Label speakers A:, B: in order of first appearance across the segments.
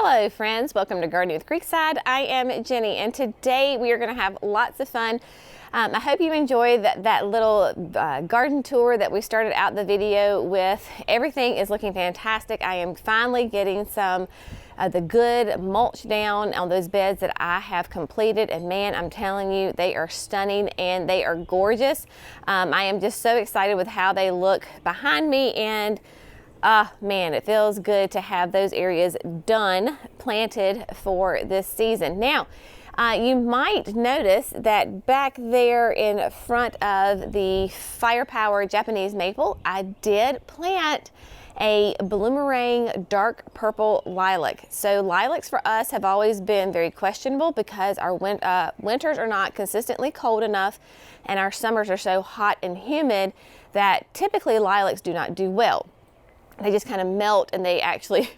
A: Hello friends, welcome to Gardening with Creekside. I am Jenny and today we are going to have lots of fun. I hope you enjoyed that little garden tour that we started out the video with. Everything is looking fantastic. I am finally getting some the good mulch down on those beds that I have completed, and man, I'm telling you, they are stunning and they are gorgeous. I am just so excited with how they look behind me, and man, it feels good to have those areas done, planted for this season. Now, you might notice that back there in front of the firepower Japanese maple, I did plant a bloomerang dark purple lilac. So lilacs for us have always been very questionable because our winters are not consistently cold enough and our summers are so hot and humid that typically lilacs do not do well. They just kind of melt, and they actually,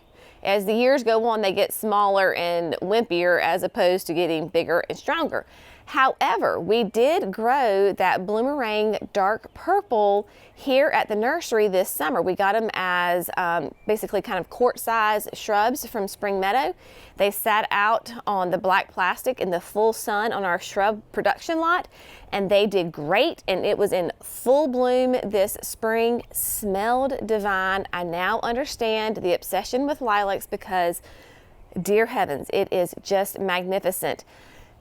A: as the years go on, they get smaller and wimpier as opposed to getting bigger and stronger. However, we did grow that bloomerang dark purple here at the nursery this summer. We got them as basically kind of quart-size shrubs from Spring Meadow. They sat out on the black plastic in the full sun on our shrub production lot, and they did great, and it was in full bloom this spring. Smelled divine. I now understand the obsession with lilacs because, dear heavens, it is just magnificent.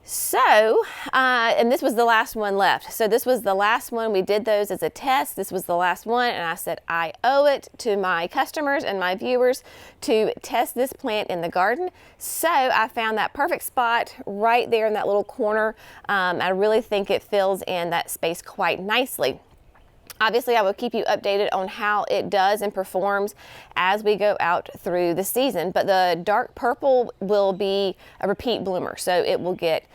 A: So, and this was the last one left. So this was the last one. We did those as a test. This was the last one, and I said I owe it to my customers and my viewers to test this plant in the garden. So I found that perfect spot right there in that little corner. I really think it fills in that space quite nicely. Obviously, I will keep you updated on how it does and performs as we go out through the season. But the dark purple will be a repeat bloomer. So it will get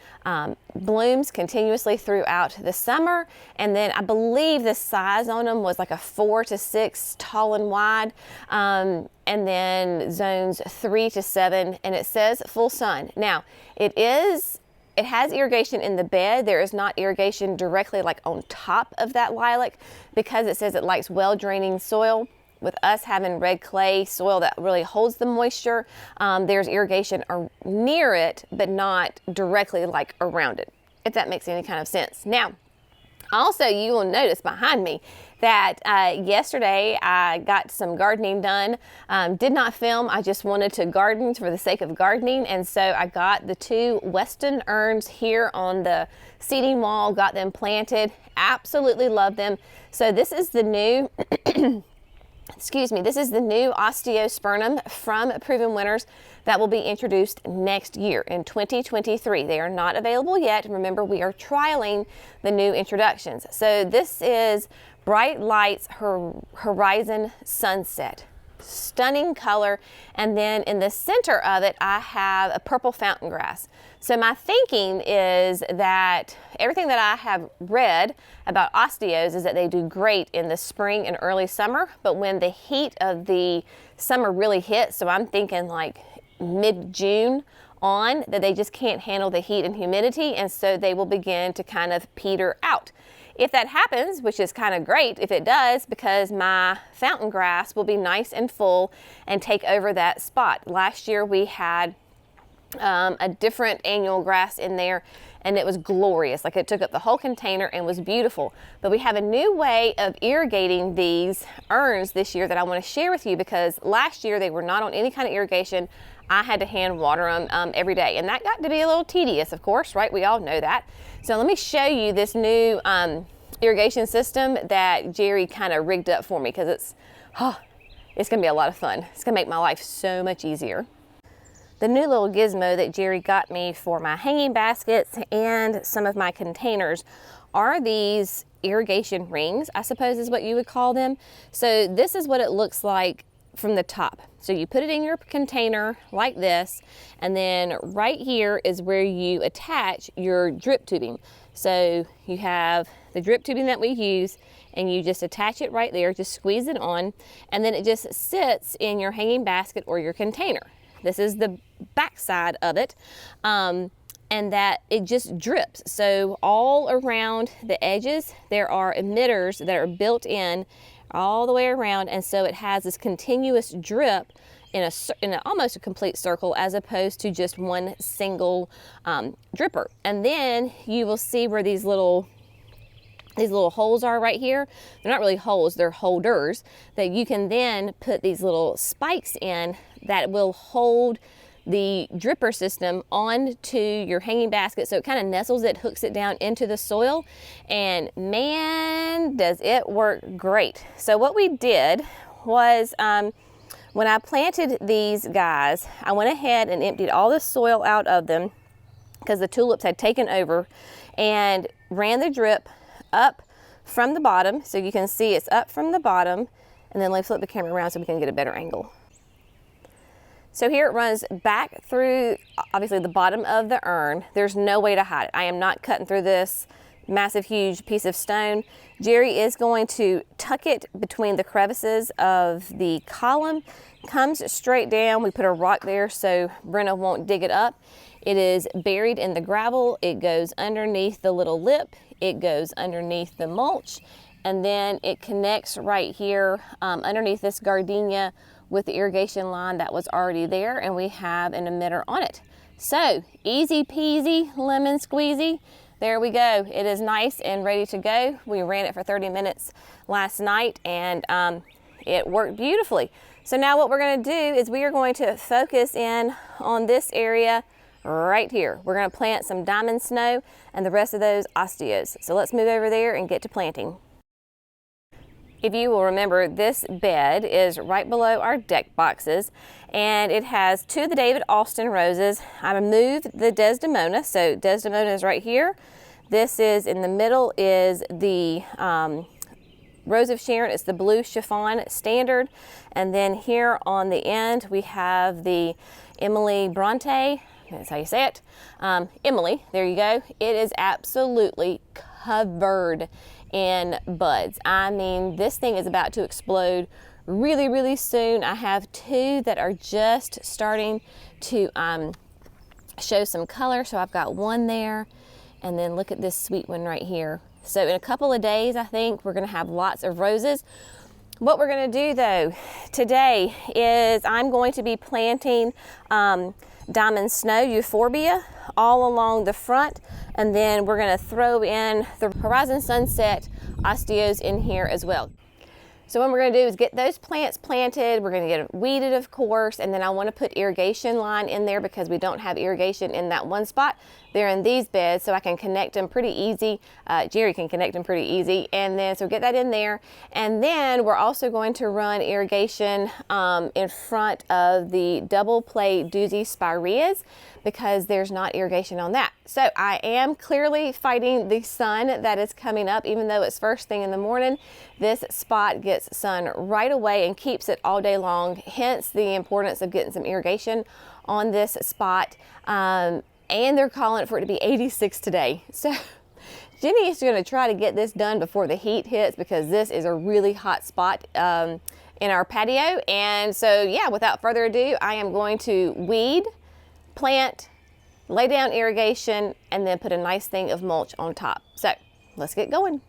A: blooms continuously throughout the summer. And then I believe the size on them was like a 4 to 6 tall and wide. And then zones 3 to 7. And it says full sun. Now, it has irrigation in the bed. There is not irrigation directly like on top of that lilac because it says it likes well-draining soil. With us having red clay soil that really holds the moisture, there's irrigation near it, but not directly like around it, if that makes any kind of sense. Now, also, you will notice behind me that yesterday I got some gardening done. Did not film, I just wanted to garden for the sake of gardening, and so I got the 2 Weston urns here on the seating wall, got them planted, absolutely love them. So this is the new this is the new osteospermum from Proven Winners that will be introduced next year in 2023. They are not available yet. Remember, we are trialing the new introductions. So this is Bright Lights Horizon Sunset. Stunning color, and then in the center of it I have a purple fountain grass. So my thinking is that everything that I have read about osteos is that they do great in the spring and early summer, but when the heat of the summer really hits, so I'm thinking like mid-June on, that they just can't handle the heat and humidity, and so they will begin to kind of peter out. If that happens, which is kind of great if it does, because my fountain grass will be nice and full and take over that spot. Last year we had a different annual grass in there, and it was glorious. Like, it took up the whole container and was beautiful. But we have a new way of irrigating these urns this year that I want to share with you, because last year they were not on any kind of irrigation. I had to hand water them every day, and that got to be a little tedious, of course, right? We all know that. So let me show you this new irrigation system that Jerry kind of rigged up for me, because it's going to be a lot of fun. It's going to make my life so much easier. The new little gizmo that Jerry got me for my hanging baskets and some of my containers are these irrigation rings, I suppose is what you would call them. So this is what it looks like from the top. So you put it in your container like this, and then right here is where you attach your drip tubing. So you have the drip tubing that we use, and you just attach it right there, just squeeze it on, and then it just sits in your hanging basket or your container. This is the back side of it, and that it just drips. So all around the edges, there are emitters that are built in all the way around, and so it has this continuous drip in almost a complete circle, as opposed to just one single dripper. And then you will see where these little holes are right here. They're not really holes, they're holders that you can then put these little spikes in that will hold the dripper system onto your hanging basket, so it kind of nestles it, hooks it down into the soil, and man, does it work great. So what we did was, when I planted these guys, I went ahead and emptied all the soil out of them because the tulips had taken over, and ran the drip up from the bottom, so you can see it's up from the bottom, and then let's flip the camera around so we can get a better angle. So here it runs back through, obviously, the bottom of the urn. There's no way to hide it. I am not cutting through this massive, huge piece of stone. Jerry is going to tuck it between the crevices of the column. Comes straight down. We put a rock there so Brenna won't dig it up. It is buried in the gravel. It goes underneath the little lip. It goes underneath the mulch. And then it connects right here underneath this gardenia with the irrigation line that was already there, and we have an emitter on it. So easy peasy, lemon squeezy. There we go. It is nice and ready to go. We ran it for 30 minutes last night, and it worked beautifully. So now what we're going to do is we are going to focus in on this area right here. We're going to plant some diamond snow and the rest of those osteos. So let's move over there and get to planting. If you will remember, this bed is right below our deck boxes, and it has two of the David Austin roses. I removed the Desdemona, so Desdemona is right here. This is in the middle is the Rose of Sharon. It's the blue chiffon standard, and then here on the end we have the Emily Bronte. That's how you say it. Emily, there you go. It is absolutely covered in buds. I mean, this thing is about to explode really, really soon. I have two that are just starting to show some color. So I've got one there, and then look at this sweet one right here. So in a couple of days, I think we're gonna have lots of roses. What we're gonna do though today is I'm going to be planting diamond snow euphorbia all along the front, and then we're going to throw in the Horizon Sunset osteos in here as well. So what we're going to do is get those plants planted. We're going to get them weeded, of course, and then I want to put irrigation line in there because we don't have irrigation in that one spot. They're in these beds, so I can connect them pretty easy. Jerry can connect them pretty easy, and then so get that in there. And then we're also going to run irrigation in front of the double play doozy spireas because there's not irrigation on that. So I am clearly fighting the sun that is coming up, even though it's first thing in the morning. This spot gets sun right away and keeps it all day long, hence the importance of getting some irrigation on this spot. And they're calling for it to be 86 today. So Jenny is going to try to get this done before the heat hits because this is a really hot spot in our patio. And so yeah, without further ado, I am going to weed, plant, lay down irrigation, and then put a nice thing of mulch on top. So let's get going.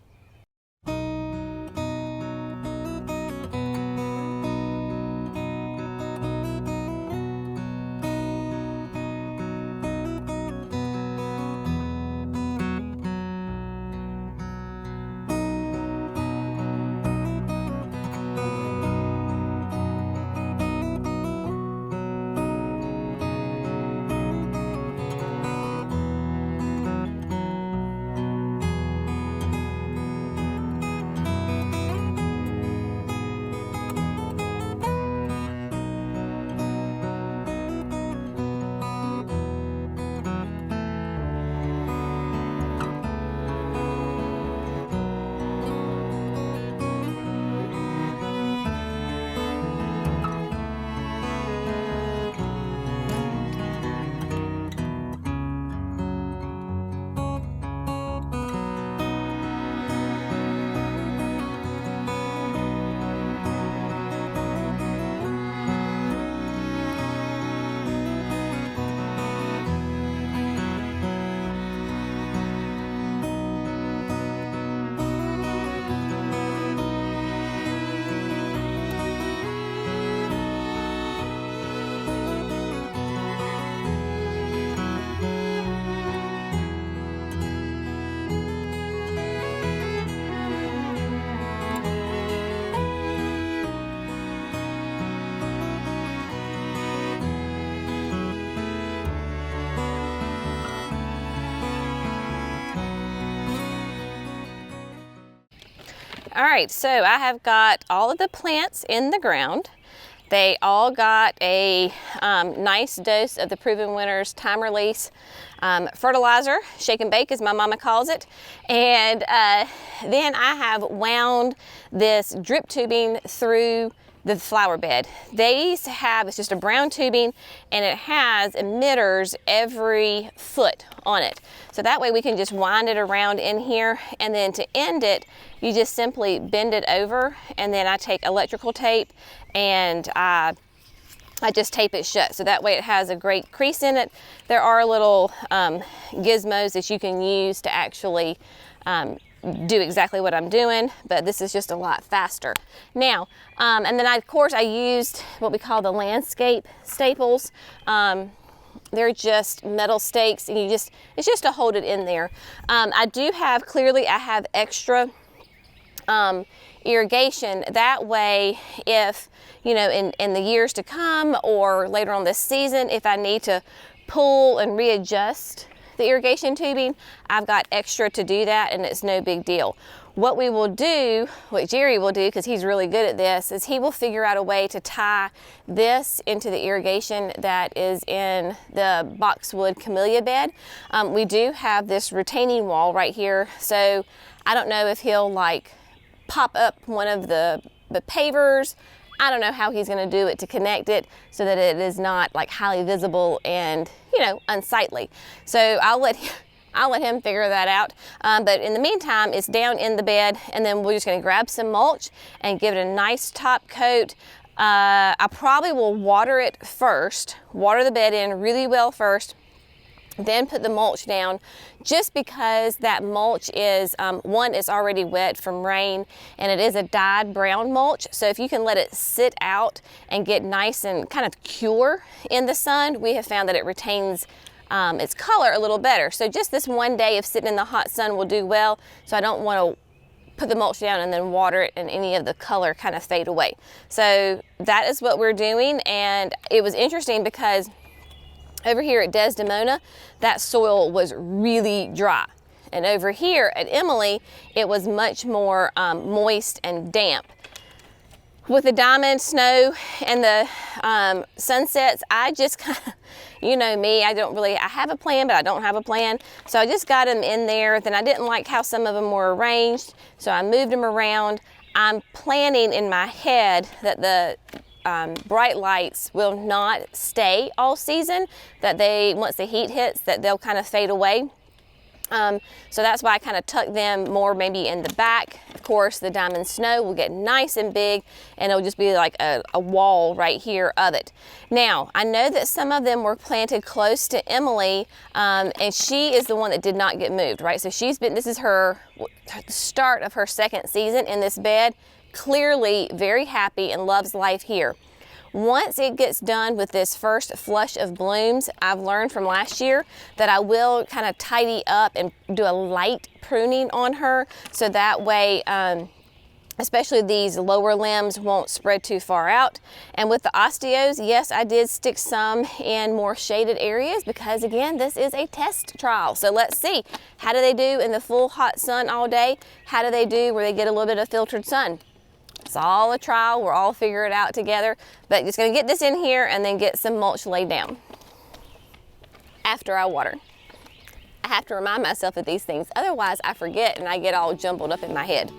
A: All right, so I have got all of the plants in the ground. They all got a nice dose of the Proven Winners time release fertilizer, shake and bake as my mama calls it. And then I have wound this drip tubing through the flower bed. These have, it's just a brown tubing and it has emitters every foot on it. So that way we can just wind it around in here, and then to end it, you just simply bend it over, and then I take electrical tape and I just tape it shut. So that way it has a great crease in it. There are little gizmos that you can use to actually do exactly what I'm doing, but this is just a lot faster. Now, and then of course I used what we call the landscape staples. They're just metal stakes, and it's just to hold it in there. I do have, clearly I have extra irrigation. That way, if, you know, in the years to come or later on this season, if I need to pull and readjust the irrigation tubing, I've got extra to do that, and it's no big deal. What we will do, what Jerry will do, because he's really good at this, is he will figure out a way to tie this into the irrigation that is in the boxwood camellia bed. We do have this retaining wall right here, so I don't know if he'll like pop up one of the pavers. I don't know how he's going to do it to connect it so that it is not like highly visible and, you know, unsightly. So I'll let him figure that out. But in the meantime, it's down in the bed, and then we're just going to grab some mulch and give it a nice top coat. I probably will water it first, water the bed in really well first, then put the mulch down, just because that mulch is, one, it's already wet from rain, and it is a dyed brown mulch. So if you can let it sit out and get nice and kind of cure in the sun, we have found that it retains its color a little better. So just this one day of sitting in the hot sun will do well. So I don't want to put the mulch down and then water it and any of the color kind of fade away. So that is what we're doing. And it was interesting because over here at Desdemona, that soil was really dry. And over here at Emily, it was much more moist and damp. With the diamond snow and the sunsets, I just kind of, you know me, I have a plan, but I don't have a plan. So I just got them in there. Then I didn't like how some of them were arranged, so I moved them around. I'm planning in my head that the bright lights will not stay all season, that once the heat hits, that they'll kind of fade away. So that's why I kind of tuck them more maybe in the back. Of course, the diamond snow will get nice and big, and it'll just be like a wall right here of it. Now, I know that some of them were planted close to Emily, and she is the one that did not get moved, right? So this is her start of her second season in this bed. Clearly very happy and loves life here. Once it gets done with this first flush of blooms, I've learned from last year that I will kind of tidy up and do a light pruning on her, so that way especially these lower limbs won't spread too far out. And with the osteos, yes, I did stick some in more shaded areas because, again, this is a test trial. So let's see, how do they do in the full hot sun all day? How do they do where they get a little bit of filtered sun? It's all a trial. We'll all figure it out together. But just going to get this in here and then get some mulch laid down after I water. I have to remind myself of these things. Otherwise, I forget and I get all jumbled up in my head.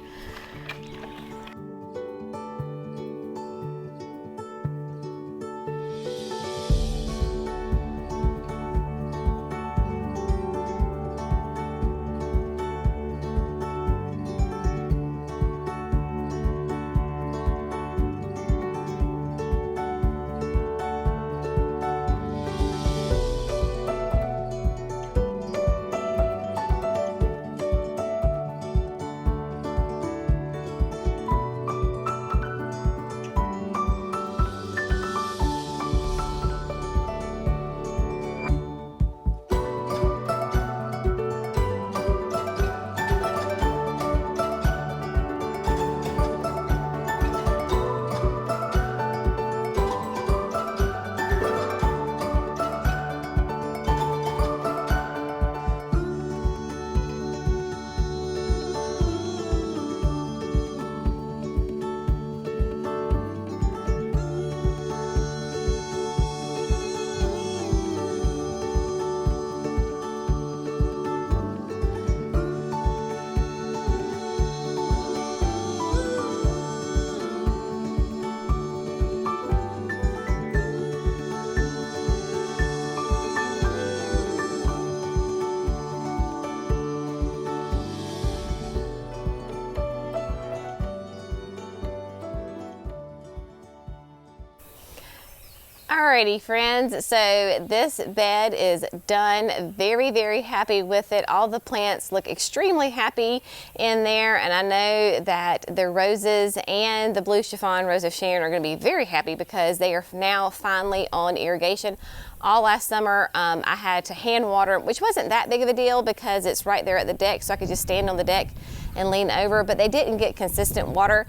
A: Alrighty friends, so this bed is done. Very, very happy with it. All the plants look extremely happy in there, and I know that the roses and the blue chiffon rose of Sharon are going to be very happy because they are now finally on irrigation. All last summer I had to hand water, which wasn't that big of a deal because it's right there at the deck, so I could just stand on the deck and lean over, but they didn't get consistent water.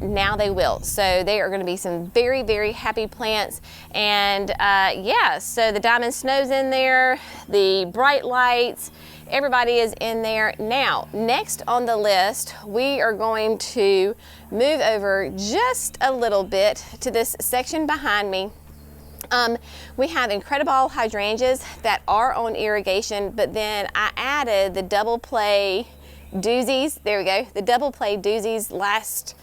A: Now they will. So they are going to be some very, very happy plants. And yeah, so the diamond snow's in there, the bright lights, everybody is in there. Now, next on the list, we are going to move over just a little bit to this section behind me. We have incredible hydrangeas that are on irrigation, but then I added the double play doozies. There we go. The double play doozies last,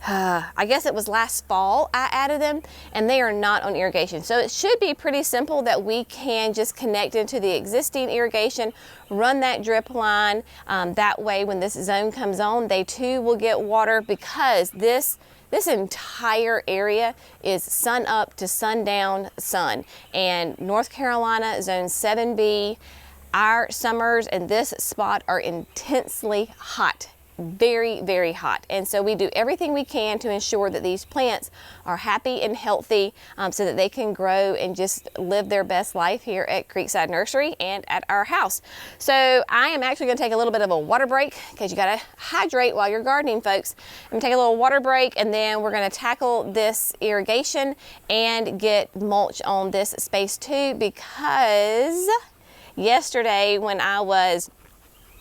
A: I guess it was last fall I added them, and they are not on irrigation. So it should be pretty simple that we can just connect into the existing irrigation, run that drip line. That way when this zone comes on, they too will get water, because this entire area is sun up to sundown sun. And North Carolina, zone 7B, our summers in this spot are intensely hot, very, very hot. And so we do everything we can to ensure that these plants are happy and healthy so that they can grow and just live their best life here at Creekside Nursery and at our house. So I am actually going to take a little bit of a water break, because you got to hydrate while you're gardening, folks. I'm going to take a little water break, and then we're going to tackle this irrigation and get mulch on this space too, because yesterday when I was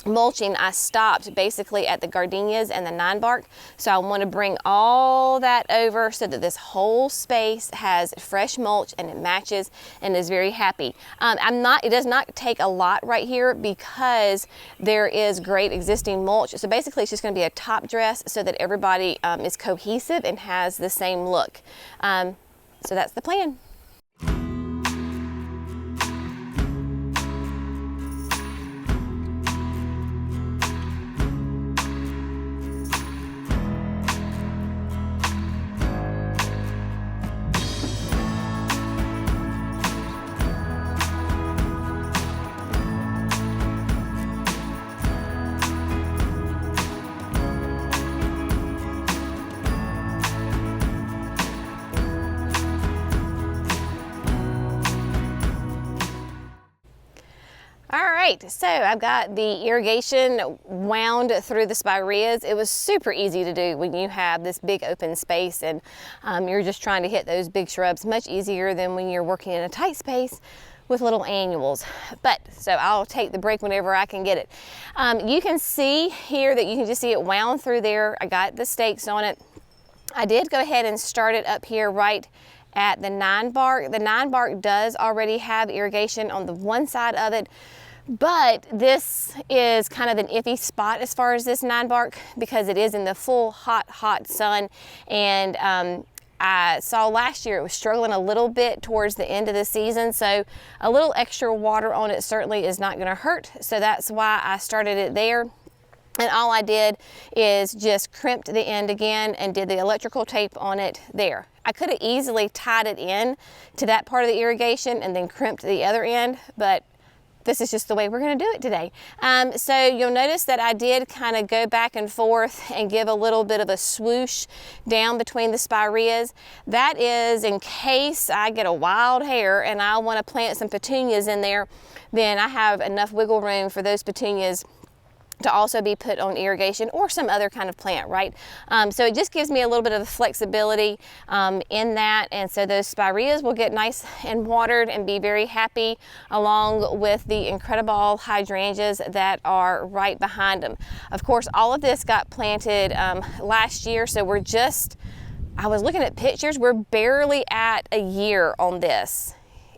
A: mulching, I stopped basically at the gardenias and the 9-bark. So I want to bring all that over so that this whole space has fresh mulch and it matches and is very happy. It does not take a lot right here because there is great existing mulch. So basically it's just going to be a top dress so that everybody is cohesive and has the same look. So that's the plan. So I've got the irrigation wound through the spireas. It was super easy to do when you have this big open space and you're just trying to hit those big shrubs. Much easier than when you're working in a tight space with little annuals. But so I'll take the break whenever I can get it. You can see here that you can just see it wound through there. I got the stakes on it. I did go ahead and start it up here right at the 9-bark. The 9-bark does already have irrigation on the one side of it, but this is kind of an iffy spot as far as this 9-bark because it is in the full hot sun. And I saw last year it was struggling a little bit towards the end of the season, so a little extra water on it certainly is not going to hurt. So that's why I started it there. And all I did is just crimped the end again and did the electrical tape on it there. I could have easily tied it in to that part of the irrigation and then crimped the other end, but this is just the way we're going to do it today. So you'll notice that I did kind of go back and forth and give a little bit of a swoosh down between the spireas. That is in case I get a wild hair and I want to plant some petunias in there, then I have enough wiggle room for those petunias to also be put on irrigation or some other kind of plant, right? So it just gives me a little bit of flexibility in that, and so those spireas will get nice and watered and be very happy, along with the incredible hydrangeas that are right behind them. Of course, all of this got planted last year, so I was looking at pictures, we're barely at a year on this,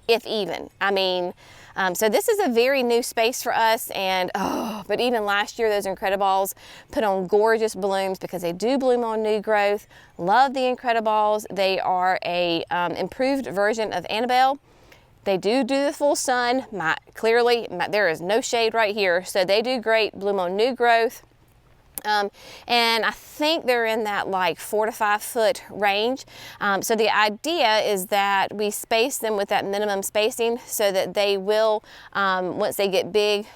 A: if even. I mean, so this is a very new space for us, and but even last year those Incrediballs put on gorgeous blooms because they do bloom on new growth. Love the Incrediballs. They are a improved version of Annabelle. They do the full sun. Clearly there is no shade right here, so they do great, bloom on new growth. And I think they're in that like 4 to 5 foot range. So the idea is that we space them with that minimum spacing so that they will, once they get big,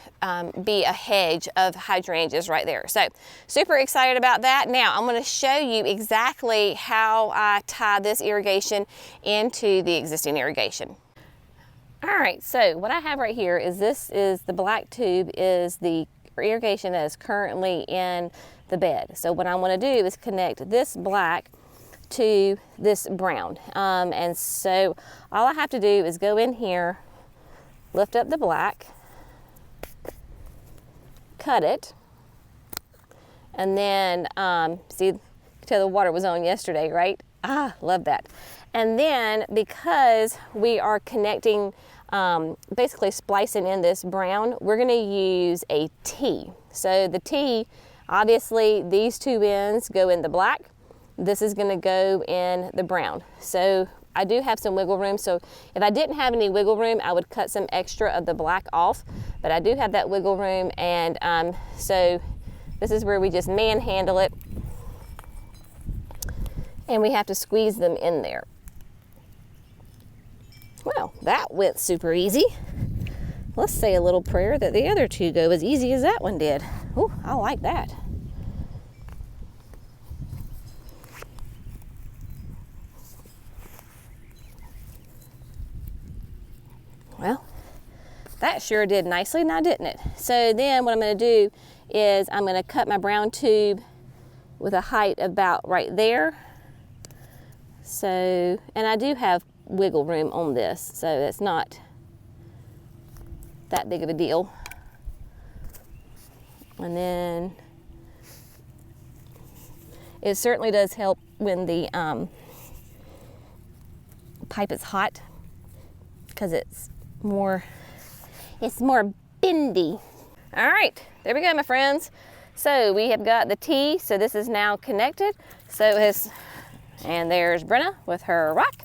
A: be a hedge of hydrangeas right there. So super excited about that. Now I'm going to show you exactly how I tie this irrigation into the existing irrigation. All right, so what I have right here is the black tube is the irrigation that is currently in the bed. So what I want to do is connect this black to this brown. And so all I have to do is go in here, lift up the black, cut it, and then see, tell the water was on yesterday, right? Ah, love that. And then because we are connecting, basically splicing in this brown, we're going to use a T. So the T, obviously these two ends go in the black. This is going to go in the brown. So I do have some wiggle room. So if I didn't have any wiggle room, I would cut some extra of the black off. But I do have that wiggle room, and so this is where we just manhandle it, and we have to squeeze them in there. Well, that went super easy. Let's say a little prayer that the other two go as easy as that one did. Ooh, I like that. Well, that sure did nicely now, didn't it? So then what I'm going to do is I'm going to cut my brown tube with a height about right there. So, and I do have wiggle room on this, so it's not that big of a deal. And then it certainly does help when the pipe is hot, because it's more bendy. All right, there we go, my friends. So we have got the T, so this is now connected. And there's Brenna with her rock.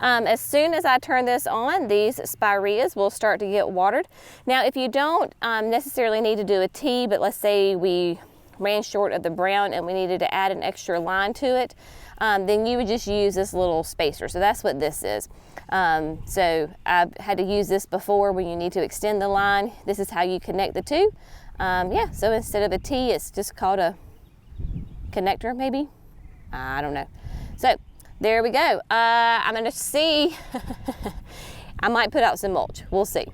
A: As soon as I turn this on, these spireas will start to get watered. Now, if you don't necessarily need to do a T, but let's say we ran short of the brown and we needed to add an extra line to it, then you would just use this little spacer. So that's what this is. So I've had to use this before when you need to extend the line. This is how you connect the two. Yeah, so instead of a T, it's just called a connector, maybe? I don't know. So there we go. I'm gonna see. I might put out some mulch. We'll see.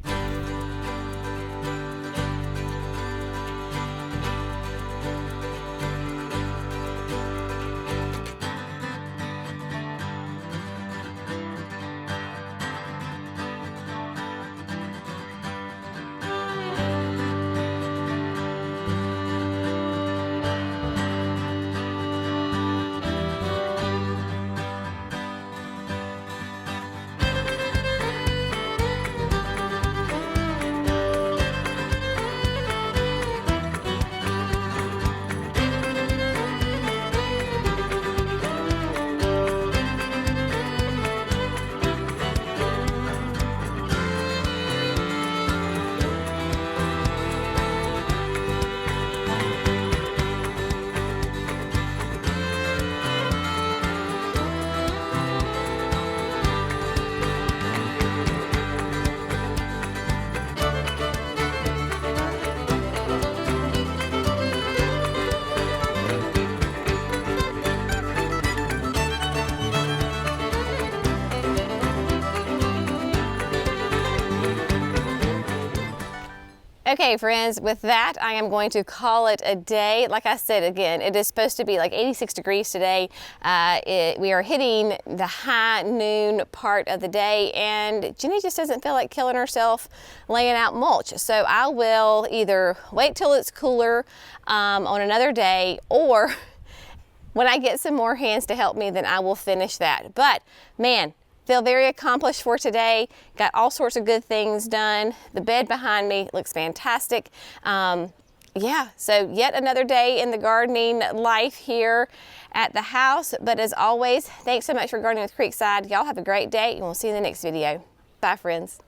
A: Okay, friends, with that, I am going to call it a day. Like I said, again, it is supposed to be like 86 degrees today. We are hitting the high noon part of the day, and Jenny just doesn't feel like killing herself laying out mulch. So I will either wait till it's cooler on another day, or when I get some more hands to help me, then I will finish that. But man, feel very accomplished for today. Got all sorts of good things done. The bed behind me looks fantastic. Yeah, so yet another day in the gardening life here at the house. But as always, thanks so much for gardening with Creekside. Y'all have a great day, and we'll see you in the next video. Bye, friends.